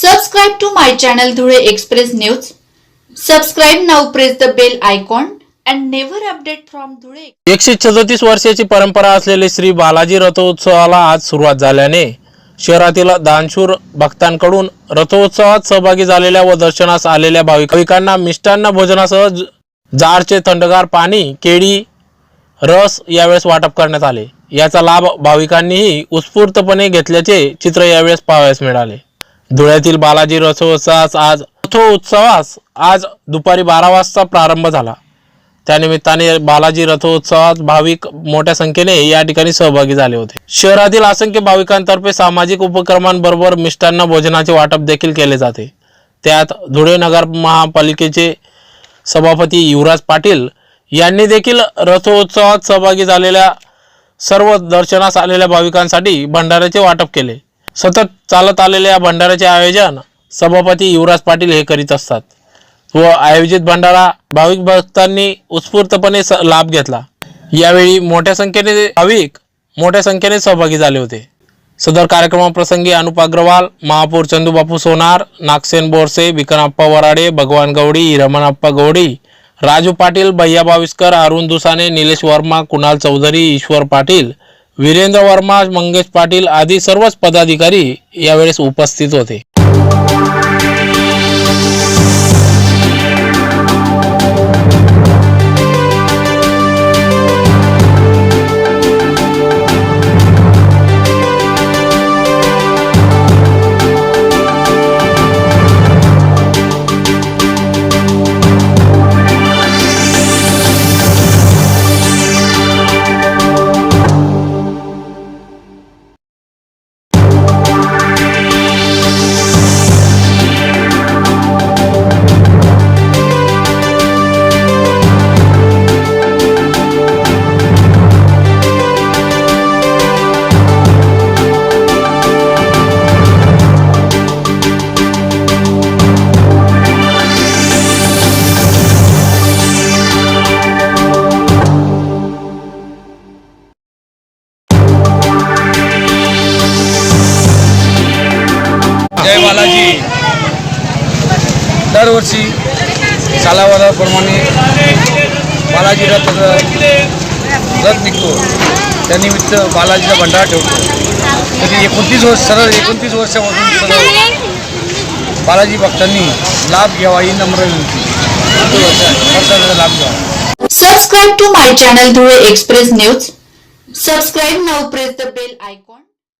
Subscribe to my channel Dhule Express News. Subscribe now, press the bell icon and never update from Dhule. 136 वर्षाची परंपरा असलेले श्री बालाजी रथोत्सवाला आज सुरुवात झाल्याने शहरातील दानशूर भक्तांकडून रथोत्सवात सहभागी झालेल्या व दर्शनास आलेल्या भाविकांना मिष्टान्न भोजनासह जारचे थंडगार पाणी, केळी, रस यावेळेस वाटप करण्यात आले। याचा लाभ भाविकांनीही उत्स्फूर्तपणे घेतल्याचे चित्र यावेळेस पाहावयास मिळाले। धुळ्यातील बालाजी रथोत्सवास आज दुपारी 12 वाजता प्रारंभ झाला। त्यानिमित्ताने बालाजी रथोत्सवात भाविक मोठ्या संख्येने या ठिकाणी सहभागी झाले होते। शहरातील असंख्य भाविकांतर्फे सामाजिक उपक्रमांबरोबर मिष्टान्न भोजनाचे वाटप देखील केले जाते। त्यात धुळे नगर महापालिकेचे सभापती युवराज पाटील यांनी देखील रथोत्सवात सहभागी झालेल्या सर्व दर्शनास आलेल्या भाविकांसाठी भंडाऱ्याचे वाटप केले। सतत चालत आलेल्या भंडाऱ्याचे आयोजन सभापती युवराज पाटील हे करीत असतात व आयोजित भंडारा भाविक भक्तांनी उत्स्फूर्तपणे लाभ घेतला। यावेळी मोठ्या संख्येने सहभागी झाले होते। सदर कार्यक्रमाप्रसंगी अनुप अग्रवाल, महापौर चंदूबापू सोनार, नागसेन बोरसे, बिकनप्पा वराडे, भगवान गवडी, रमणप्पा गवडी, राजू पाटील, भैया बाविस्कर, अरुण दुसाने, निलेश वर्मा, कुणाल चौधरी, ईश्वर पाटील, वीरेंद्र वर्मा, मंगेश पाटील आदी सर्वच पदाधिकारी यावेळेस उपस्थित होते। जय बालाजी। दरवर्षी सालावाराप्रमाणे बालाजी रथ निघतो, त्यानिमित्त बालाजीचा भंडारा ठेवतो। तरी 29 वर्षापासून सर्व बालाजी भक्तांनी लाभ घ्यावा ही नम्र विनंती। लाभ घ्यावा। Subscribe to my channel Dhule Express News. Subscribe now, press the bell icon.